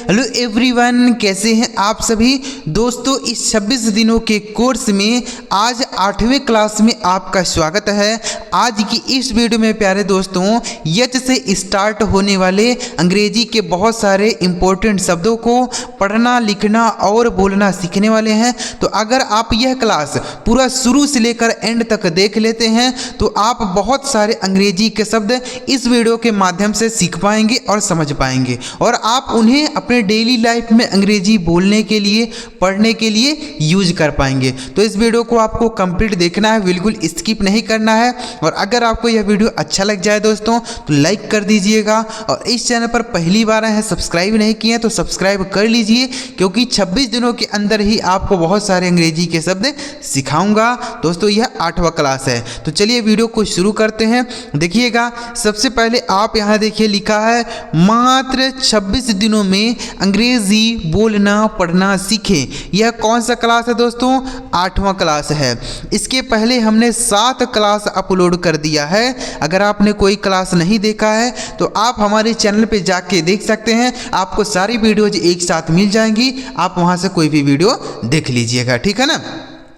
Hello everyone, कैसे हैं आप सभी दोस्तों। इस 26 दिनों के कोर्स में आज 8वें क्लास में आपका स्वागत है। आज की इस वीडियो में प्यारे दोस्तों यच से स्टार्ट होने वाले अंग्रेजी के बहुत सारे इंपॉर्टेंट शब्दों को पढ़ना, लिखना और बोलना सीखने वाले हैं। तो अगर आप यह क्लास पूरा शुरू से लेकर एंड तक देख लेते हैं तो आप बहुत सारे अंग्रेजी के शब्द इस वीडियो के माध्यम से सीख पाएंगे और समझ पाएंगे और आप उन्हें अपने डेली लाइफ में अंग्रेजी बोलने के लिए, पढ़ने के लिए यूज कर पाएंगे। तो इस वीडियो को आपको कंप्लीट देखना है, बिल्कुल स्किप नहीं करना है। और अगर आपको यह वीडियो अच्छा लग जाए दोस्तों तो लाइक कर दीजिएगा और इस चैनल पर पहली बार आए हैं, सब्सक्राइब नहीं किए हैं तो सब्सक्राइब कर लीजिए, क्योंकि 26 दिनों के अंदर ही आपको बहुत सारे अंग्रेजी के शब्द सिखाऊंगा। दोस्तों यह 8वां क्लास है। तो चलिए वीडियो को शुरू करते हैं। देखिएगा, सबसे पहले आप यहाँ देखिए लिखा है मात्र 26 दिनों में अंग्रेजी बोलना पढ़ना सीखें। यह कौन सा क्लास है दोस्तों? 8वां क्लास है। इसके पहले हमने 7 क्लास अपलोड कर दिया है। अगर आपने कोई क्लास नहीं देखा है तो आप हमारे चैनल पे जाके देख सकते हैं, आपको सारी वीडियोज एक साथ मिल जाएंगी। आप वहां से कोई भी वीडियो देख लीजिएगा, ठीक है ना।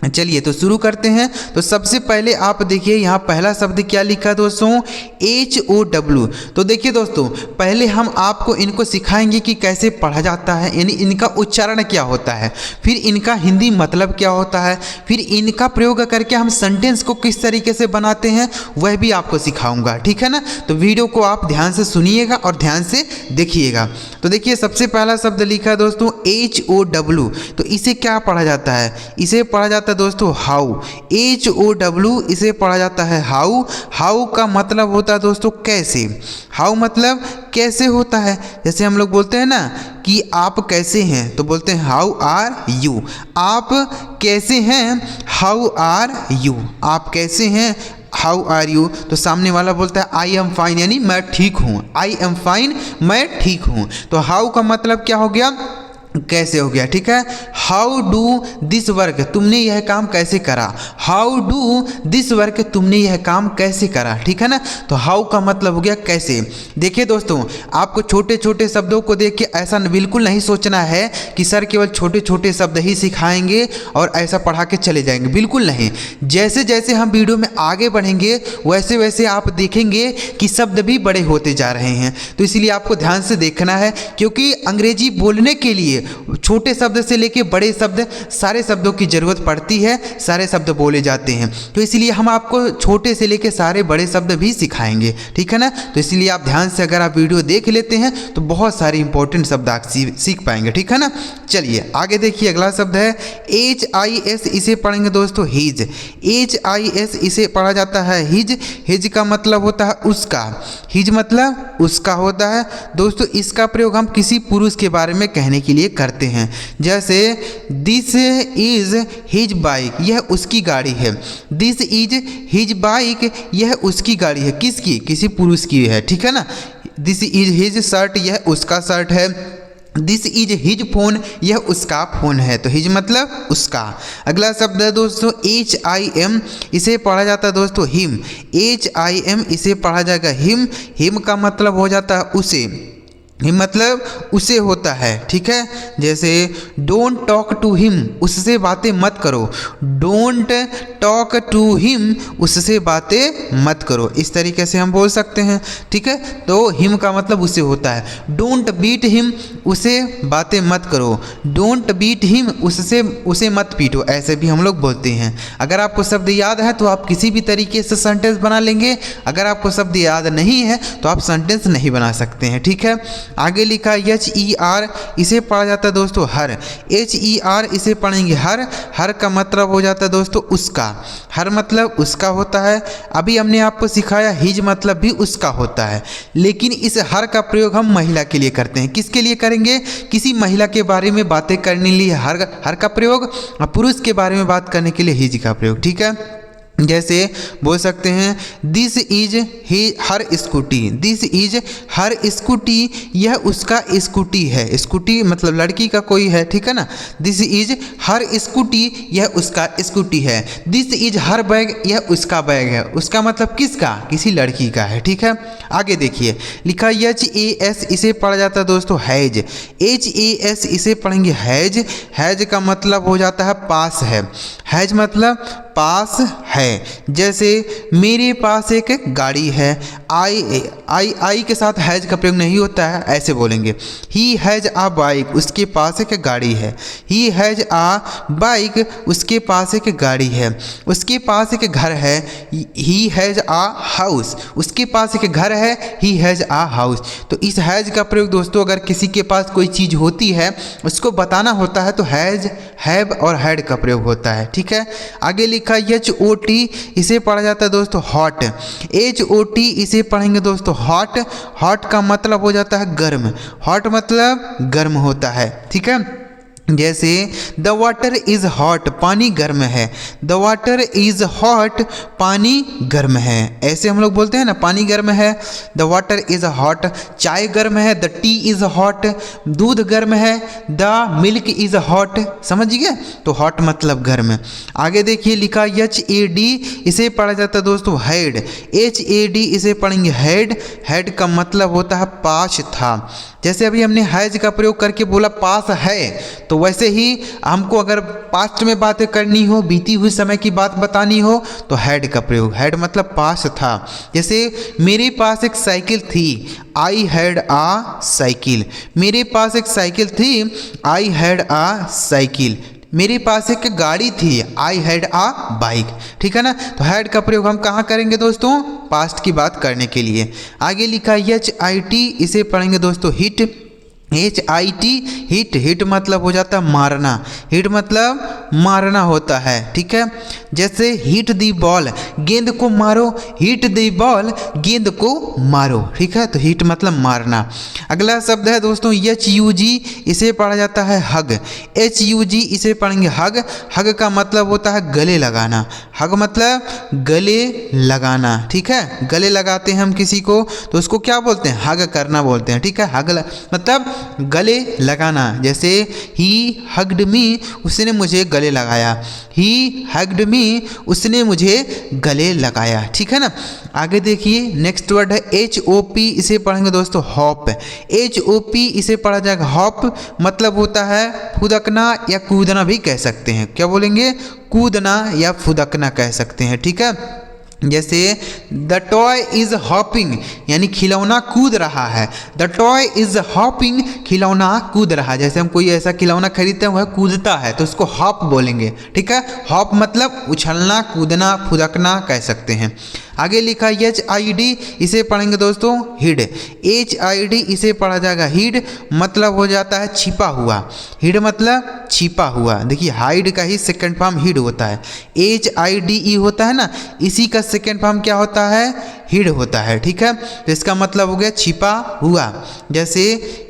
चलिए तो शुरू करते हैं। तो सबसे पहले आप देखिए यहाँ पहला शब्द क्या लिखा दोस्तों, HOW। तो देखिए दोस्तों, पहले हम आपको इनको सिखाएंगे कि कैसे पढ़ा जाता है, यानी इनका उच्चारण क्या होता है, फिर इनका हिंदी मतलब क्या होता है, फिर इनका प्रयोग करके हम सेंटेंस को किस तरीके से बनाते हैं वह भी आपको सिखाऊंगा, ठीक है ना। तो वीडियो को आप ध्यान से सुनिएगा और ध्यान से देखिएगा। तो देखिए सबसे पहला शब्द लिखा है दोस्तों HOW। तो इसे क्या पढ़ा जाता है? इसे पढ़ा जाता है दोस्तों हाउ। HOW इसे पढ़ा जाता है हाउ। हाउ का मतलब होता है दोस्तों कैसे। हाउ मतलब कैसे होता है। जैसे हम लोग बोलते हैं ना कि आप कैसे हैं, तो बोलते हैं हाउ आर यू। आप कैसे हैं, हाउ आर यू। आप कैसे हैं, हाउ आर यू। तो सामने वाला बोलता है आई एम फाइन, यानी मैं ठीक हूँ। आई एम फाइन, मैं ठीक हूँ। तो हाउ का मतलब क्या हो गया, कैसे हो गया, ठीक है। हाउ डू दिस वर्क, तुमने यह काम कैसे करा। हाउ डू दिस वर्क, तुमने यह काम कैसे करा, ठीक है ना। तो हाउ का मतलब हो गया कैसे। देखिए दोस्तों, आपको छोटे छोटे शब्दों को देख के ऐसा बिल्कुल नहीं सोचना है कि सर केवल छोटे छोटे शब्द ही सिखाएंगे और ऐसा पढ़ा के चले जाएंगे, बिल्कुल नहीं। जैसे जैसे हम वीडियो में आगे बढ़ेंगे वैसे वैसे आप देखेंगे कि शब्द भी बड़े होते जा रहे हैं। तो इसलिए आपको ध्यान से देखना है, क्योंकि अंग्रेजी बोलने के लिए छोटे शब्द से लेके बड़े शब्द, सारे शब्दों की जरूरत पड़ती है, सारे शब्द बोले जाते हैं। तो इसलिए हम आपको छोटे से लेके सारे बड़े शब्द भी सिखाएंगे, ठीक है ना। तो इसलिए आप ध्यान से अगर आप वीडियो देख लेते हैं तो बहुत सारे इंपॉर्टेंट शब्द आप सीख पाएंगे, ठीक है ना। चलिए आगे देखिए, अगला शब्द है HIS। इसे पढ़ेंगे दोस्तों हिज। HIS इसे पढ़ा जाता है हिज। हिज का मतलब होता है उसका। हिज मतलब उसका होता है दोस्तों। इसका प्रयोग हम किसी पुरुष के बारे में कहने के लिए करते हैं। जैसे दिस इज हिज बाइक, यह उसकी गाड़ी है। दिस इज हिज बाइक, यह उसकी गाड़ी है। किसकी? किसी पुरुष की है, ठीक है ना। दिस इज हिज शर्ट, यह उसका शर्ट है। दिस इज हिज फोन, यह उसका फोन है। तो हिज मतलब उसका। अगला शब्द है दोस्तों HIM। इसे पढ़ा जाता है दोस्तों हिम। HIM इसे पढ़ा जाएगा हिम। हिम का मतलब हो जाता है उसे। हिम मतलब उसे होता है, ठीक है। जैसे डोंट टॉक टू हिम, उससे बातें मत करो। डोंट टॉक टू हिम, उससे बातें मत करो। इस तरीके से हम बोल सकते हैं, ठीक है। तो हिम का मतलब उसे होता है। डोंट बीट हिम, उसे बातें मत करो। डोंट बीट हिम, उसे मत पीटो, ऐसे भी हम लोग बोलते हैं। अगर आपको शब्द याद है तो आप किसी भी तरीके से सेंटेंस बना लेंगे। अगर आपको शब्द याद नहीं है तो आप सेंटेंस नहीं बना सकते हैं, ठीक है। आगे लिखा HER। इसे पढ़ा जाता है दोस्तों हर। HER इसे पढ़ेंगे हर। हर का मतलब हो जाता है दोस्तों उसका। हर मतलब उसका होता है। अभी हमने आपको सिखाया हिज मतलब भी उसका होता है, लेकिन इस हर का प्रयोग हम महिला के लिए करते हैं। किसके लिए करेंगे? किसी महिला के बारे में बातें करने के लिए हर का प्रयोग, पुरुष के बारे में बात करने के लिए हिज का प्रयोग, ठीक है। जैसे बोल सकते हैं this is her scooty, this is her scooty, यह उसका स्कूटी है। स्कूटी मतलब लड़की का कोई है, ठीक है ना। दिस इज हर स्कूटी, यह उसका स्कूटी है। दिस इज हर बैग, यह उसका बैग है। उसका मतलब किसका? किसी लड़की का है, ठीक है। आगे देखिए लिखा HAS, इसे पढ़ा जाता है दोस्तों हैज। HAS इसे पढ़ेंगे हैज। हैज का मतलब हो जाता है पास है। हैज मतलब पास है। जैसे मेरे पास एक गाड़ी है, आई के साथ हैज का प्रयोग नहीं होता है, ऐसे बोलेंगे ही हैज आ बाइक, उसके पास एक गाड़ी है। ही हैज आ बाइक, उसके पास एक गाड़ी है। उसके पास एक घर है, ही हैज आ हाउस, उसके पास एक घर है, ही हैज आ हाउस। तो इस हैज का प्रयोग दोस्तों अगर किसी के पास कोई चीज़ होती है उसको बताना होता है तो हैज, हैव और हैड का प्रयोग होता है, ठीक है। आगे लिखा HOT, इसे पढ़ा जाता है दोस्तों हॉट। HOT इसे पढ़ेंगे दोस्तों हॉट। हॉट का मतलब हो जाता है गर्म। हॉट मतलब गर्म होता है, ठीक है। जैसे द वाटर इज़ हॉट, पानी गर्म है। द वाटर इज़ हॉट, पानी गर्म है। ऐसे हम लोग बोलते हैं ना, पानी गर्म है, द वाटर इज़ हॉट। चाय गर्म है, द टी इज़ हॉट। दूध गर्म है, द मिल्क इज़ हॉट। समझ गए? तो हॉट मतलब गर्म। आगे देखिए लिखा HAD, इसे पढ़ा जाता है दोस्तों हेड। HAD इसे पढ़ेंगे हेड। हेड का मतलब होता है पास था। जैसे अभी हमने हैज का प्रयोग करके बोला पास है, तो वैसे ही हमको अगर पास्ट में बातें करनी हो, बीती हुई समय की बात बतानी हो तो हैड का प्रयोग। हैड मतलब पास था। जैसे मेरे पास एक साइकिल थी, आई हैड आ साइकिल। मेरे पास एक साइकिल थी, आई हैड आ साइकिल। मेरे पास एक गाड़ी थी, आई हैड आ बाइक, ठीक है ना। तो हैड का प्रयोग हम कहाँ करेंगे दोस्तों? पास्ट की बात करने के लिए। आगे लिखा HIT, इसे पढ़ेंगे दोस्तों हिट। HIT hit. हिट मतलब हो जाता है मारना। हिट मतलब मारना होता है, ठीक है। जैसे हिट दी बॉल, गेंद को मारो। हिट दी बॉल, गेंद को मारो, ठीक है। तो हिट मतलब मारना। अगला शब्द है दोस्तों HUG, इसे पढ़ा जाता है हग। HUG इसे पढ़ेंगे हग। हग का मतलब होता है गले लगाना। हग मतलब गले लगाना, ठीक है। गले लगाते हैं हम किसी को तो उसको क्या बोलते हैं? हग करना बोलते हैं, ठीक है। हग मतलब गले लगाना। जैसे ही हग्ड मी, उसने मुझे गले लगाया। ही हग्ड मी, उसने मुझे गले लगाया, ठीक है ना। आगे देखिए नेक्स्ट वर्ड है HOP, इसे पढ़ेंगे दोस्तों हॉप। HOP इसे पढ़ा जाएगा हॉप। मतलब होता है फुदकना या कूदना भी कह सकते हैं। क्या बोलेंगे? कूदना या फुदकना कह सकते हैं, ठीक है। जैसे द टॉय इज़ हॉपिंग, यानी खिलौना कूद रहा है। द टॉय इज़ हॉपिंग, खिलौना कूद रहा है। जैसे हम कोई ऐसा खिलौना खरीदते हैं वह कूदता है तो उसको हॉप बोलेंगे, ठीक है। हॉप मतलब उछलना, कूदना, फुदकना कह सकते हैं। आगे लिखा HID, इसे पढ़ेंगे दोस्तों हिड। HID इसे पढ़ा जाएगा हिड। मतलब हो जाता है छिपा हुआ। हिड मतलब छिपा हुआ। देखिए हाइड का ही सेकंड फॉर्म हिड होता है। HIDE होता है ना, इसी का सेकंड फॉर्म क्या होता है? हिड होता है, ठीक है। तो इसका मतलब हो गया छिपा हुआ। जैसे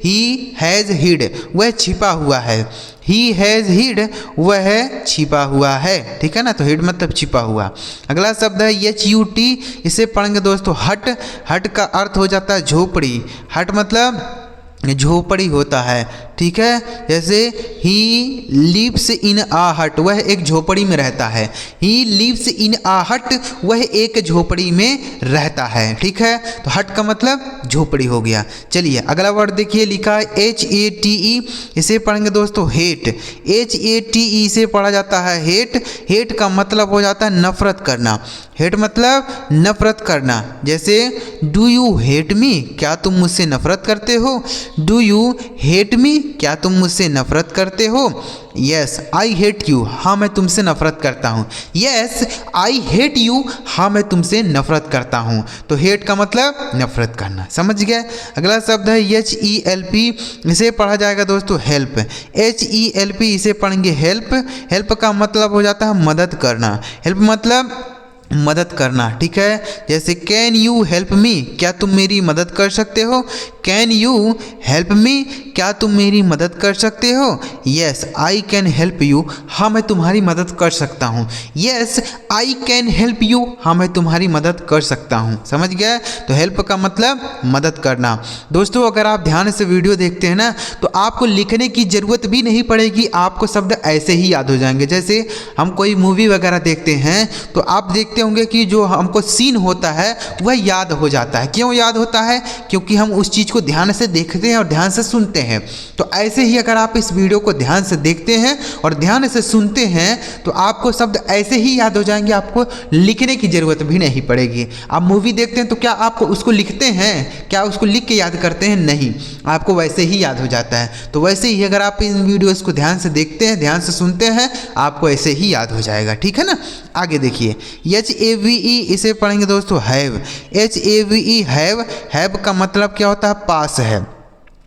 ही हैज़ हिड, वह छिपा हुआ है। ही हैज़ हिड, वह छिपा हुआ है, ठीक है ना। तो हिड मतलब छिपा हुआ। अगला शब्द है HUT, इसे पढ़ेंगे दोस्तों हट। हट का अर्थ हो जाता है झोपड़ी। हट मतलब झोपड़ी होता है, ठीक है। जैसे ही लिव्स इन आ हट, वह एक झोपड़ी में रहता है। ही लिव्स इन आ हट, वह एक झोपड़ी में रहता है, ठीक है। तो हट का मतलब झोपड़ी हो गया। चलिए अगला वर्ड देखिए लिखा है HATE, इसे पढ़ेंगे दोस्तों हेट। HATE से पढ़ा जाता है हेट। हेट का मतलब हो जाता है नफरत करना। हेट मतलब नफरत करना। जैसे डू यू हेट मी, क्या तुम मुझसे नफरत करते हो? डू यू हेट मी, क्या तुम मुझसे नफरत करते हो? यस आई हेट यू, हाँ मैं तुमसे नफरत करता हूँ। यस आई हेट यू, हाँ मैं तुमसे नफरत करता हूँ। तो हेट का मतलब नफरत करना, समझ गए। अगला शब्द है HELP, इसे पढ़ा जाएगा दोस्तों हेल्प। HELP इसे पढ़ेंगे हेल्प। हेल्प का मतलब हो जाता है मदद करना। हेल्प मतलब मदद करना, ठीक है। जैसे कैन यू हेल्प मी, क्या तुम मेरी मदद कर सकते हो। कैन यू हेल्प मी, क्या तुम मेरी मदद कर सकते हो। Yes I can help you, हाँ मैं तुम्हारी मदद कर सकता हूँ। Yes I can help you, हाँ मैं तुम्हारी मदद कर सकता हूँ। समझ गया। तो हेल्प का मतलब मदद करना। दोस्तों अगर आप ध्यान से वीडियो देखते हैं ना तो आपको लिखने की ज़रूरत भी नहीं पड़ेगी, आपको शब्द ऐसे ही याद हो जाएंगे। जैसे हम कोई मूवी वगैरह देखते हैं तो आप देखते होंगे कि जो हमको सीन होता है वह याद हो जाता है। क्यों याद होता है, क्योंकि हम उस चीज़ को ध्यान से देखते हैं और ध्यान से सुनते हैं। तो ऐसे ही अगर आप इस वीडियो को ध्यान से देखते हैं और ध्यान से सुनते हैं तो आपको शब्द ऐसे ही याद हो जाएंगे, आपको लिखने की ज़रूरत भी नहीं पड़ेगी। आप मूवी देखते हैं तो क्या आपको उसको लिखते हैं, क्या उसको लिख के याद करते हैं, नहीं, आपको वैसे ही याद हो जाता है। तो वैसे ही अगर आप इन वीडियोज़ को ध्यान से देखते हैं, ध्यान से सुनते हैं, आपको ऐसे ही याद हो जाएगा, ठीक है ना। आगे देखिए HAVE, इसे पढ़ेंगे दोस्तों हैव। HAVE हैव, हैव का मतलब क्या होता है, पास है।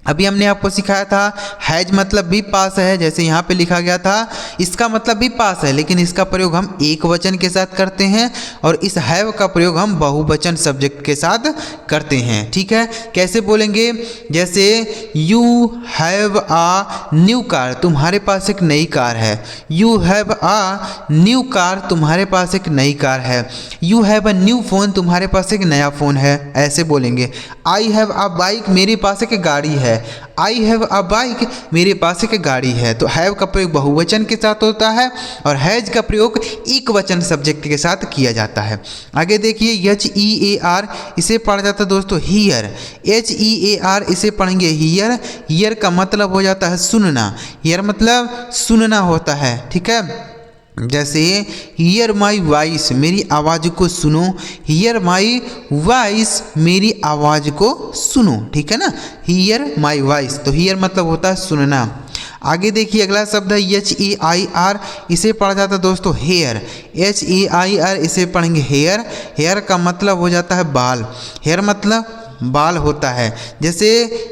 अभी हमने आपको सिखाया था हैज मतलब भी पास है, जैसे यहाँ पे लिखा गया था, इसका मतलब भी पास है, लेकिन इसका प्रयोग हम एक वचन के साथ करते हैं और इस हैव का प्रयोग हम बहुवचन सब्जेक्ट के साथ करते हैं, ठीक है। कैसे बोलेंगे, जैसे you have a new car, तुम्हारे पास एक नई कार है। You have a new car, तुम्हारे पास एक नई कार है। You have a new phone, तुम्हारे पास एक नया फ़ोन है, ऐसे बोलेंगे। आई हैव अ बाइक, मेरे पास एक गाड़ी है। आई हैव अ बाइक, मेरे पास एक गाड़ी है। तो हैव का प्रयोग बहुवचन के साथ होता है और हैज का प्रयोग एक वचन सब्जेक्ट के साथ किया जाता है। आगे देखिए HEAR, इसे पढ़ा जाता है दोस्तों हियर। HEAR, इसे पढ़ेंगे हियर। हियर का मतलब हो जाता है सुनना। हियर मतलब सुनना होता है, ठीक है। जैसे हियर माई वॉइस, मेरी आवाज़ को सुनो। हियर माई वॉइस, मेरी आवाज़ को सुनो, ठीक है ना। हियर माई वॉइस, तो हियर मतलब होता है सुनना। आगे देखिए अगला शब्द है HEIR, इसे पढ़ा जाता है दोस्तों हेयर। HEIR, इसे पढ़ेंगे हेयर। हेयर का मतलब हो जाता है बाल। हेयर मतलब बाल होता है। जैसे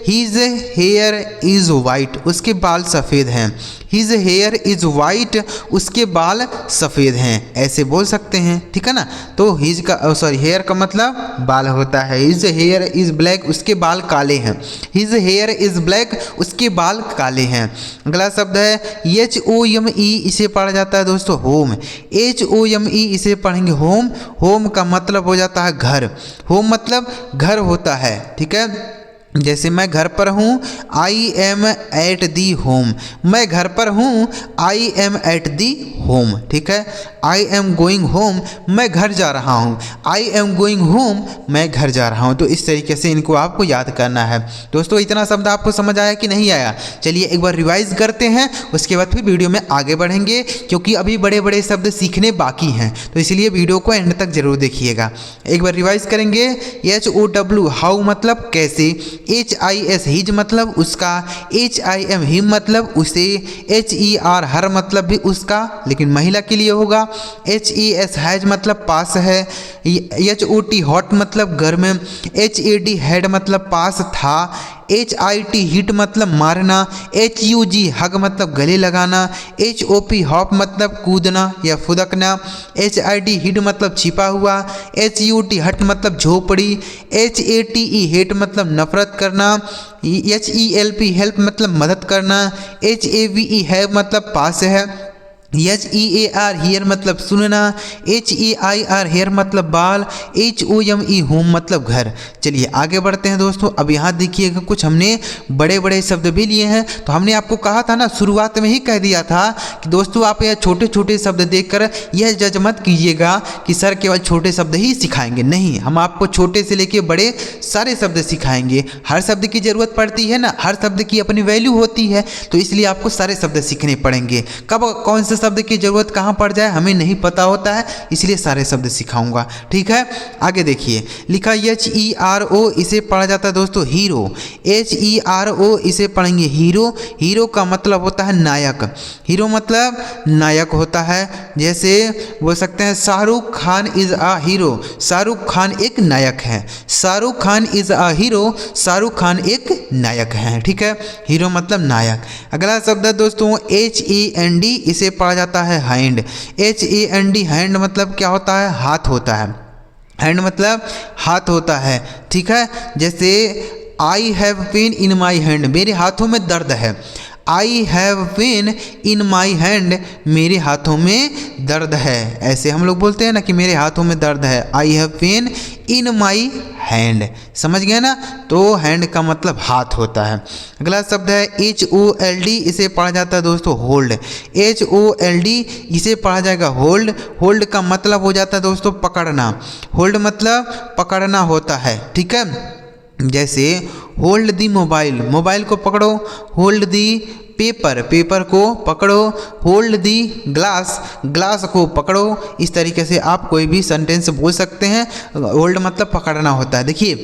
हिज हेयर इज़ वाइट, उसके बाल सफ़ेद हैं। हिज हेयर इज़ वाइट, उसके बाल सफ़ेद हैं, ऐसे बोल सकते हैं, ठीक है ना। तो हिज का हेयर का मतलब बाल होता है। हिज हेयर इज़ ब्लैक, उसके बाल काले हैं। हिज हेयर इज़ ब्लैक, उसके बाल काले हैं। अगला शब्द है HOME, इसे पढ़ा जाता है दोस्तों होम। HOME, इसे पढ़ेंगे होम। होम का मतलब हो जाता है घर। होम मतलब घर होता है, ठीक है। जैसे मैं घर पर हूँ, I am at the home, मैं घर पर हूँ, I am at the home, ठीक है। आई एम गोइंग होम, मैं घर जा रहा हूँ। आई एम गोइंग होम, मैं घर जा रहा हूँ। तो इस तरीके से इनको आपको याद करना है। दोस्तों इतना शब्द आपको समझ आया कि नहीं आया, चलिए एक बार रिवाइज करते हैं, उसके बाद फिर वीडियो में आगे बढ़ेंगे, क्योंकि अभी बड़े बड़े शब्द सीखने बाकी हैं, तो इसलिए वीडियो को एंड तक जरूर देखिएगा। एक बार रिवाइज करेंगे। HOW हाउ मतलब कैसे। HIS हिज मतलब उसका। HIM हिम मतलब उसे। HER हर मतलब भी उसका, लेकिन महिला के लिए होगा। HES हैज मतलब पास है। HOT हॉट मतलब गर्म। HAD हेड मतलब पास था। HIT हिट मतलब मारना। HUG हग मतलब गले लगाना। HOP हॉप मतलब कूदना या फुदकना। HID हिट मतलब छिपा हुआ। HUT हट मतलब झोपड़ी। HATE हेट मतलब नफरत करना। HELP हेल्प मतलब मदद करना। HAVE है मतलब पास है। HEAR हियर मतलब सुनना। HEIR हेयर मतलब बाल। HOME होम मतलब घर। चलिए आगे बढ़ते हैं दोस्तों। अब यहाँ देखिएगा कुछ हमने बड़े बड़े शब्द भी लिए हैं। तो हमने आपको कहा था ना, शुरुआत में ही कह दिया था कि दोस्तों आप यह छोटे छोटे शब्द देखकर यह जज मत कीजिएगा कि सर केवल छोटे शब्द ही सिखाएंगे। नहीं, हम आपको छोटे से लेके बड़े सारे शब्द सिखाएंगे। हर शब्द की ज़रूरत पड़ती है ना, हर शब्द की अपनी वैल्यू होती है, तो इसलिए आपको सारे शब्द सीखने पड़ेंगे। कब कौन से शब्द की जरूरत कहाँ पड़ जाए हमें नहीं पता होता है, इसलिए सारे शब्द सिखाऊंगा, ठीक है। आगे देखिए लिखा HERO, इसे पढ़ा जाता है दोस्तों हीरो। HERO, इसे पढ़ेंगे हीरो। हीरो का मतलब होता है नायक। हीरो मतलब नायक होता है। जैसे बोल सकते हैं Shahrukh Khan is a hero, Shahrukh Khan एक नायक है। Shahrukh Khan is a hero, Shahrukh Khan एक नायक है, ठीक है। हीरो मतलब नायक। अगला शब्द है दोस्तों HEND, इसे पढ़ा पढ़ा जाता है हैंड। HAND हैंड मतलब क्या होता है? हाथ होता है। हैंड मतलब हाथ होता है, ठीक है। जैसे I have pain in my hand, मेरे हाथों में दर्द है। I have pain in my hand, मेरे हाथों में दर्द है। ऐसे हम लोग बोलते हैं ना कि मेरे हाथों में दर्द है। I have pain in my hand, समझ गए ना। तो हैंड का मतलब हाथ होता है। अगला शब्द है HOLD, इसे पढ़ा जाता है दोस्तों होल्ड। HOLD इसे पढ़ा जाएगा होल्ड। होल्ड का मतलब हो जाता है दोस्तों पकड़ना। होल्ड मतलब पकड़ना होता है, ठीक है। जैसे होल्ड दी मोबाइल, मोबाइल को पकड़ो। होल्ड दी पेपर, पेपर को पकड़ो। होल्ड दी ग्लास, ग्लास को पकड़ो। इस तरीके से आप कोई भी सेंटेंस बोल सकते हैं। होल्ड मतलब पकड़ना होता है। देखिए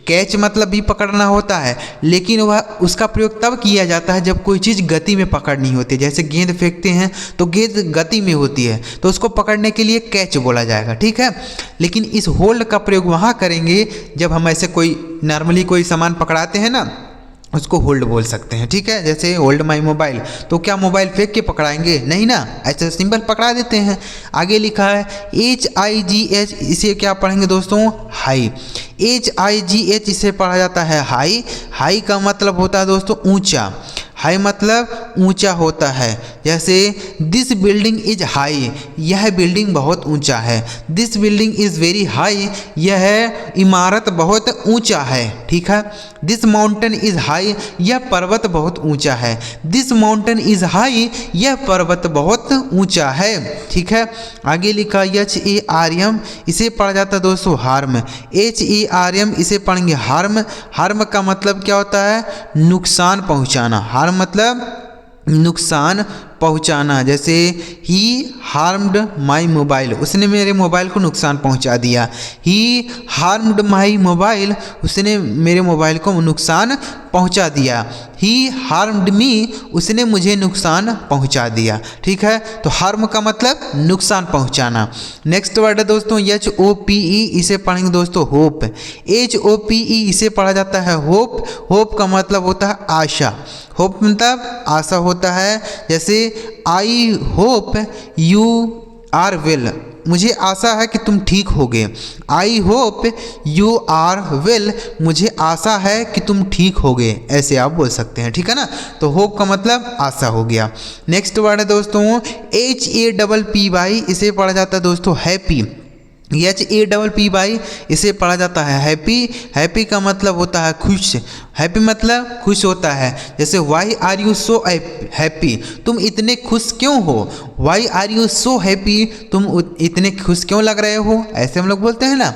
कैच मतलब भी पकड़ना होता है, लेकिन वह उसका प्रयोग तब किया जाता है जब कोई चीज़ गति में पकड़नी होती है। जैसे गेंद फेंकते हैं तो गेंद गति में होती है, तो उसको पकड़ने के लिए कैच बोला जाएगा, ठीक है। लेकिन इस होल्ड का प्रयोग वहाँ करेंगे जब हम ऐसे कोई नॉर्मली कोई सामान पकड़ाते हैं ना, उसको होल्ड बोल सकते हैं, ठीक है। जैसे होल्ड माई मोबाइल, तो क्या मोबाइल फेंक के पकड़ाएंगे? नहीं ना, ऐसे सिंपल पकड़ा देते हैं। आगे लिखा है HIGH, इसे क्या पढ़ेंगे दोस्तों? हाई। HIGH इसे पढ़ा जाता है हाई। हाई का मतलब होता है दोस्तों ऊंचा। हाई मतलब ऊंचा होता है। जैसे दिस बिल्डिंग इज हाई, यह बिल्डिंग बहुत ऊंचा है। This building is very high, यह इमारत बहुत ऊंचा है, ठीक है। दिस माउंटेन इज़ हाई, यह पर्वत बहुत ऊंचा है। दिस माउंटेन इज़ हाई, यह पर्वत बहुत ऊंचा है, ठीक है। आगे लिखा HARM, इसे पढ़ा जाता है दोस्तों हार्म। HARM इसे पढ़ेंगे हार्म। हार्म का मतलब क्या होता है? नुकसान पहुंचाना। हार्म मतलब नुकसान पहुंचाना। जैसे ही हार्म्ड माई मोबाइल, उसने मेरे मोबाइल को नुकसान पहुंचा दिया। ही हार्म्ड माई मोबाइल, उसने मेरे मोबाइल को नुकसान पहुंचा दिया। ही हार्म्ड मी, उसने मुझे नुकसान पहुंचा दिया, ठीक है। तो हार्म का मतलब नुकसान पहुंचाना। नेक्स्ट वर्ड है दोस्तों HOPE, इसे पढ़ेंगे दोस्तों होप। HOPE इसे पढ़ा जाता है होप। होप का मतलब होता है आशा। होप मतलब आशा होता है। जैसे I hope you are well, मुझे आशा है कि तुम ठीक होगे। I hope you are well, मुझे आशा है कि तुम ठीक होगे, ऐसे आप बोल सकते हैं, ठीक है ना। तो होप का मतलब आशा हो गया। नेक्स्ट वर्ड है दोस्तों HAPPY, इसे पढ़ा जाता है दोस्तों हैप्पी। HAPPY इसे पढ़ा जाता है हैप्पी। हैप्पी का मतलब होता है खुश। हैप्पी मतलब खुश होता है। जैसे why are you so happy, तुम इतने खुश क्यों हो। Why are you so happy, तुम इतने खुश क्यों लग रहे हो, ऐसे हम लोग बोलते हैं ना।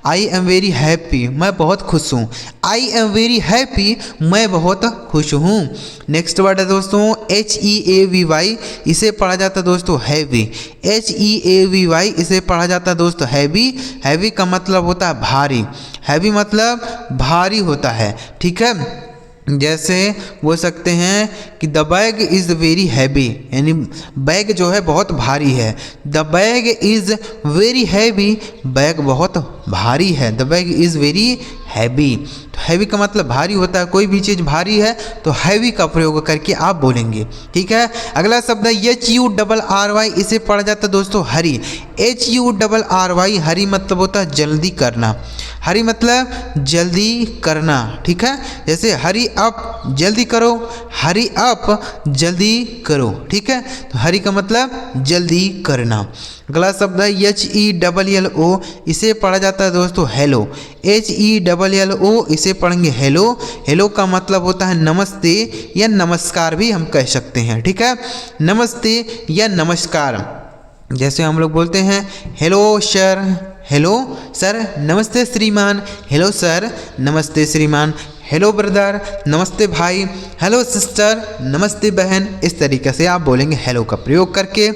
आई एम वेरी हैप्पी, मैं बहुत खुश हूँ। आई एम वेरी हैप्पी, मैं बहुत खुश हूँ। नेक्स्ट वर्ड है दोस्तों HEAVY, इसे पढ़ा जाता है दोस्तों हैवी। HEAVY इसे पढ़ा जाता है दोस्तों हैवी। हैवी का मतलब होता है भारी। हैवी मतलब भारी होता है, ठीक है। जैसे बोल सकते हैं कि the bag is very heavy, यानी बैग जो है बहुत भारी है। The bag is very heavy, bag बहुत भारी है। The bag is very heavy, तो हैवी का मतलब भारी होता है। कोई भी चीज़ भारी है तो हैवी का प्रयोग करके आप बोलेंगे, ठीक है। अगला शब्द है HURRY, इसे पढ़ा जाता है दोस्तों हरी। HURRY, हरी मतलब होता है जल्दी करना। हरी मतलब जल्दी करना, ठीक है। जैसे हरी अप, जल्दी करो। हरी अप, जल्दी करो, ठीक है। तो हरी का मतलब जल्दी करना। अगला शब्द है HELLO, इसे पढ़ा जाता है दोस्तों हेलो। HELLO इसे पढ़ेंगे हेलो। हेलो का मतलब होता है नमस्ते या नमस्कार भी हम कह सकते हैं, ठीक है। नमस्ते या नमस्कार। जैसे हम लोग बोलते हैं हेलो सर, हेलो सर, नमस्ते श्रीमान, हेलो सर, नमस्ते श्रीमान। हेलो ब्रदर, नमस्ते भाई। हेलो सिस्टर, नमस्ते बहन। इस तरीके से आप बोलेंगे हेलो का प्रयोग करके।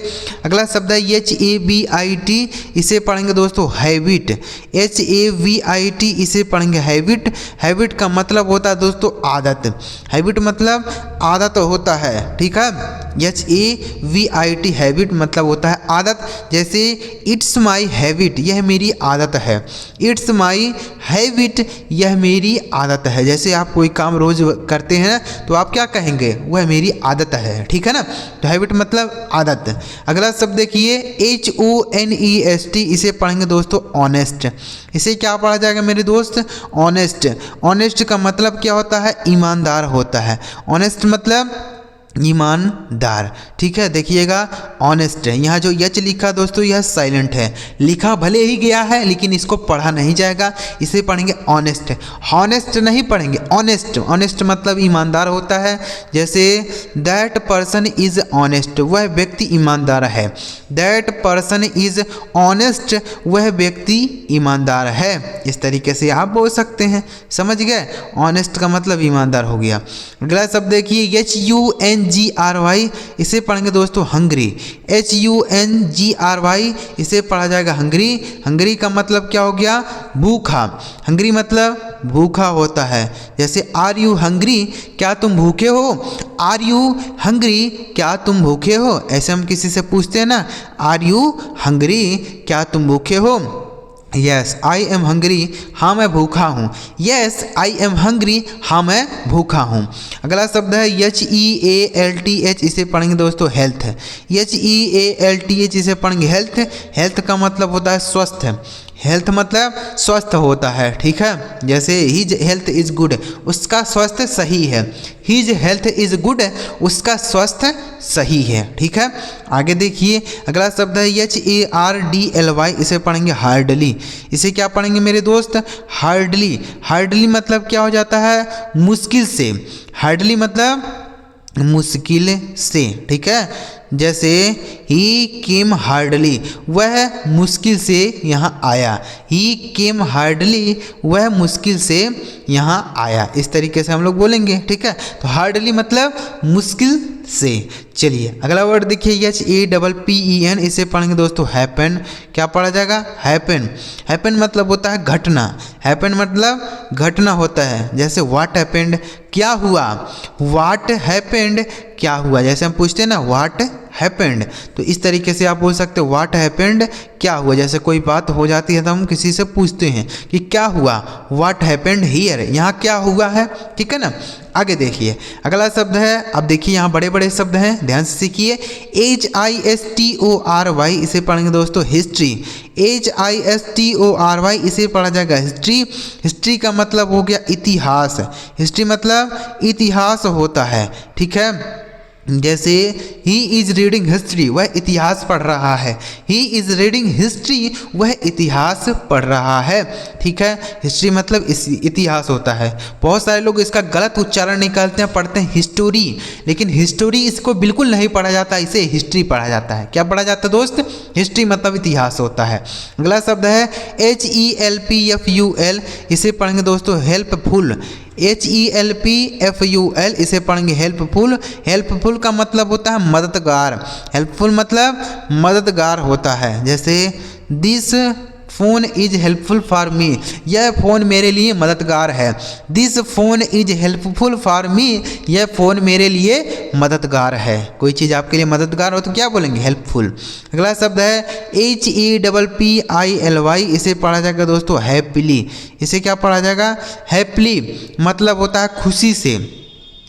अगला शब्द है HABIT, इसे पढ़ेंगे दोस्तों हैबिट। HABIT इसे पढ़ेंगे हैबिट। हैबिट का मतलब होता है दोस्तों आदत। हैबिट मतलब आदत होता है, ठीक है। HABIT हैबिट मतलब होता है आदत। जैसे इट्स माई हैबिट, यह मेरी आदत है। इट्स माई हैबिट, यह मेरी आदत है। जैसे जैसे आप कोई काम रोज़ करते हैं तो आप क्या कहेंगे, वह मेरी आदत है, ठीक है ना। तो हैबिट मतलब आदत। अगला शब्द देखिए HONEST, इसे पढ़ेंगे दोस्तों ऑनेस्ट। इसे क्या पढ़ा जाएगा मेरे दोस्त, ऑनेस्ट। ऑनेस्ट का मतलब क्या होता है, ईमानदार होता है। ऑनेस्ट मतलब ईमानदार, ठीक है। देखिएगा ऑनेस्ट है, यहाँ जो यच लिखा दोस्तों यह साइलेंट है, लिखा भले ही गया है लेकिन इसको पढ़ा नहीं जाएगा, इसे पढ़ेंगे ऑनेस्ट। हॉनेस्ट नहीं पढ़ेंगे, ऑनेस्ट। ऑनेस्ट मतलब ईमानदार होता है, जैसे दैट पर्सन इज ऑनेस्ट, वह व्यक्ति ईमानदार है। दैट पर्सन इज ऑनेस्ट, वह व्यक्ति ईमानदार है। इस तरीके से आप बोल सकते हैं, समझ गए। ऑनेस्ट का मतलब ईमानदार हो गया। अगला शब्द देखिए HUNGRY, इसे पढ़ेंगे दोस्तों हंग्री। HUNGRY, इसे पढ़ा जाएगा हंग्री। हंग्री का मतलब क्या हो गया, भूखा। हंग्री मतलब भूखा होता है, जैसे आर यू हंग्री, क्या तुम भूखे हो। आर यू हंग्री, क्या तुम भूखे हो। ऐसे हम किसी से पूछते हैं ना, आर यू हंग्री, क्या तुम भूखे हो। यस आई एम हंग्री, हाँ मैं भूखा हूँ। यस आई एम हंग्री, हाँ मैं भूखा हूँ। अगला शब्द है HEALTH, इसे पढ़ेंगे दोस्तों हेल्थ। HEALTH, इसे पढ़ेंगे हेल्थ। हेल्थ का मतलब होता है स्वस्थ। हेल्थ मतलब स्वस्थ होता है, ठीक है। जैसे हिज हेल्थ इज़ गुड, उसका स्वास्थ्य सही है। हिज हेल्थ इज़ गुड, उसका स्वास्थ्य सही है, ठीक है। आगे देखिए अगला शब्द है HARDLY, इसे पढ़ेंगे हार्डली। इसे क्या पढ़ेंगे मेरे दोस्त, हार्डली। हार्डली मतलब क्या हो जाता है, मुश्किल से। हार्डली मतलब मुश्किल से, ठीक है। जैसे ही केम हार्डली, वह मुश्किल से यहाँ आया। ही केम हार्डली, वह मुश्किल से यहाँ आया। इस तरीके से हम लोग बोलेंगे, ठीक है। तो हार्डली मतलब मुश्किल से। चलिए अगला वर्ड देखिए HAPPEN, इसे पढ़ेंगे दोस्तों हैपन। क्या पढ़ा जाएगा, हैपन। हैपन मतलब होता है घटना। हैपन मतलब घटना होता है, जैसे व्हाट हैपेंड, क्या हुआ। व्हाट हैपेंड, क्या हुआ। जैसे हम पूछते हैं ना व्हाट हैपेंड, तो इस तरीके से आप बोल सकते हो व्हाट हैपेंड, क्या हुआ। जैसे कोई बात हो जाती है तो हम किसी से पूछते हैं कि क्या हुआ, व्हाट हैपेंड हियर, यहाँ क्या हुआ है, ठीक है ना। आगे देखिए अगला शब्द है, अब देखिए यहाँ बड़े बड़े शब्द हैं, ध्यान से सीखिए। HISTORY, इसे पढ़ेंगे दोस्तों हिस्ट्री। HISTORY, इसे पढ़ा जाएगा हिस्ट्री। हिस्ट्री का मतलब हो गया इतिहास। हिस्ट्री मतलब इतिहास होता है, ठीक है। जैसे ही इज रीडिंग हिस्ट्री, वह इतिहास पढ़ रहा है। ही इज रीडिंग हिस्ट्री, वह इतिहास पढ़ रहा है, ठीक है। हिस्ट्री मतलब इतिहास होता है। बहुत सारे लोग इसका गलत उच्चारण निकालते हैं, पढ़ते हैं हिस्टोरी, लेकिन हिस्टोरी इसको बिल्कुल नहीं पढ़ा जाता, इसे हिस्ट्री पढ़ा जाता है। क्या पढ़ा जाता है दोस्त, हिस्ट्री मतलब इतिहास होता है। अगला शब्द है HELPFUL, इसे पढ़ेंगे दोस्तों हेल्पफुल। HELPFUL, इसे पढ़ेंगे हेल्पफुल। हेल्पफुल का मतलब होता है मददगार। हेल्पफुल मतलब मददगार होता है, जैसे this phone is helpful for me, यह फ़ोन मेरे लिए मददगार है। This phone is helpful for me, यह फ़ोन मेरे लिए मददगार है। कोई चीज़ आपके लिए मददगार हो तो क्या बोलेंगे, हेल्पफुल। अगला शब्द है HEPPILY, इसे पढ़ा जाएगा दोस्तों हैप्पीली। इसे क्या पढ़ा जाएगा, हैप्पीली मतलब होता है खुशी से।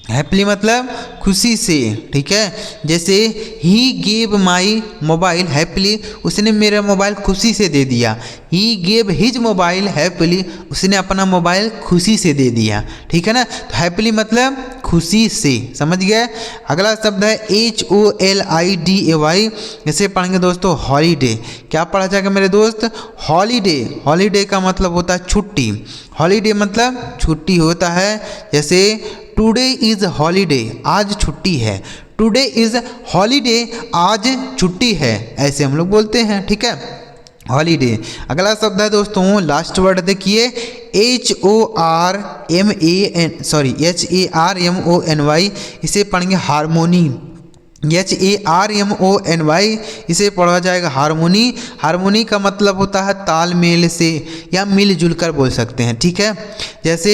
हैप्पीली मतलब खुशी से, ठीक है। जैसे he gave my mobile happily, उसने मेरा मोबाइल खुशी से दे दिया। He gave his mobile happily, उसने अपना मोबाइल खुशी से दे दिया, ठीक है ना। तो हैप्पीली मतलब खुशी से, समझ गए। अगला शब्द है HOLIDAY, इसे पढ़ेंगे दोस्तों हॉलीडे। क्या पढ़ा जाएगा मेरे दोस्त, हॉलीडे। हॉलीडे का मतलब होता है छुट्टी। हॉलीडे मतलब छुट्टी होता है, जैसे टुडे इज़ हॉलीडे, आज छुट्टी है। टुडे इज़ हॉलीडे, आज छुट्टी है, ऐसे हम लोग बोलते हैं, ठीक है, हॉलीडे। अगला शब्द है दोस्तों, लास्ट वर्ड देखिए HARMONY, इसे पढ़ेंगे हारमोनी। HARMONY, इसे पढ़ा जाएगा हारमोनी। हारमोनी का मतलब होता है तालमेल से या मिलजुल कर बोल सकते हैं, ठीक है। जैसे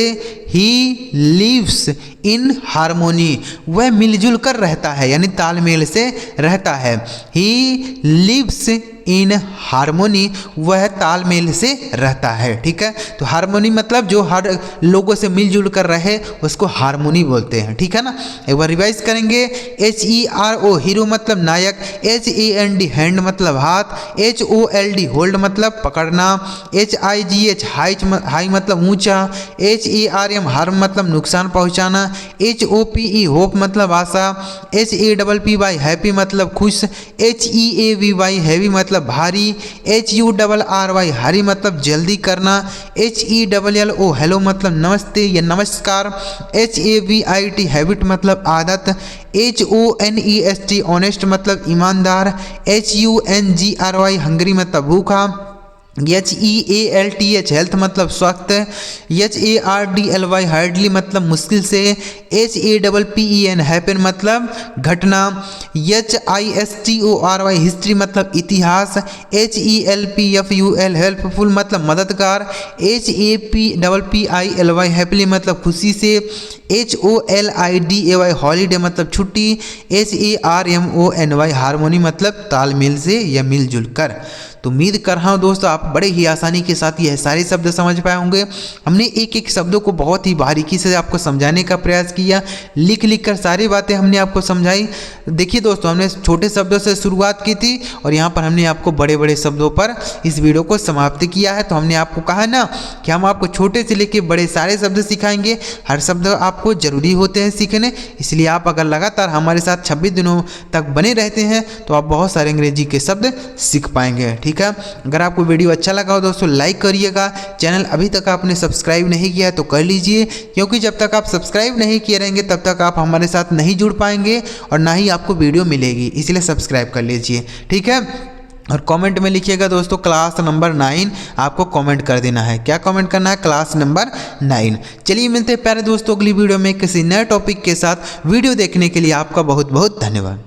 ही लिव्स इन हारमोनी, वह मिलजुल कर रहता है, यानी तालमेल से रहता है। ही लिव्स इन हार्मोनी, वह तालमेल से रहता है। ठीक है, तो हार्मोनी मतलब जो हर लोगों से मिलजुल कर रहे उसको हार्मोनी बोलते हैं। ठीक है ना, एक बार रिवाइज करेंगे। HERO हीरो मतलब नायक, HAND हैंड मतलब हाथ, HOLD होल्ड मतलब पकड़ना, HIGH हाई मतलब ऊंचा, HARM हार्म मतलब नुकसान पहुंचाना, HOPE होप मतलब आशा, HAPPY हैप्पी मतलब खुश, HEAVY हैवी मतलब भारी, HURRY हरी मतलब जल्दी करना, HELLO हेलो मतलब नमस्ते या नमस्कार, HABIT हैबिट मतलब आदत, HONEST ऑनेस्ट मतलब ईमानदार, HUNGRY हंगरी मतलब भूखा, HEALTH हेल्थ मतलब स्वस्थ, HARDLY हार्डली मतलब मुश्किल से, HAPPEN हैपन मतलब घटना, HISTORY हिस्ट्री मतलब इतिहास, HELPFUL हेल्पफुल मतलब मददगार, HAPPILY हैप्पीली मतलब खुशी से, HOLIDAY हॉलीडे मतलब छुट्टी, HARMONY हार्मोनी मतलब तालमेल से या मिलजुल कर। तो उम्मीद कर रहा हूँ दोस्तों आप बड़े ही आसानी के साथ यह सारे शब्द समझ पाए होंगे। हमने एक एक शब्दों को बहुत ही बारीकी से आपको समझाने का प्रयास किया, लिख लिख कर सारी बातें हमने आपको समझाई। देखिए दोस्तों, हमने छोटे शब्दों से शुरुआत की थी और यहाँ पर हमने आपको बड़े बड़े शब्दों पर इस वीडियो को समाप्त किया है। तो हमने आपको कहा ना कि हम आपको छोटे से लेकर बड़े सारे शब्द सिखाएंगे, हर शब्द आपको जरूरी होते हैं सीखने। इसलिए आप अगर लगातार हमारे साथ 26 दिनों तक बने रहते हैं तो आप बहुत सारे अंग्रेजी के शब्द सीख पाएंगे। ठीक है, अगर आपको वीडियो अच्छा लगा हो दोस्तों लाइक करिएगा। चैनल अभी तक आपने सब्सक्राइब नहीं किया है तो कर लीजिए, क्योंकि जब तक आप सब्सक्राइब नहीं किए रहेंगे तब तक आप हमारे साथ नहीं जुड़ पाएंगे और ना ही आपको वीडियो मिलेगी, इसलिए सब्सक्राइब कर लीजिए। ठीक है, और कमेंट में लिखिएगा दोस्तों क्लास नंबर 9, आपको कमेंट कर देना है। क्या कमेंट करना है? Class number 9। चलिए मिलते हैं प्यारे दोस्तों अगली वीडियो में किसी नए टॉपिक के साथ। वीडियो देखने के लिए आपका बहुत बहुत धन्यवाद।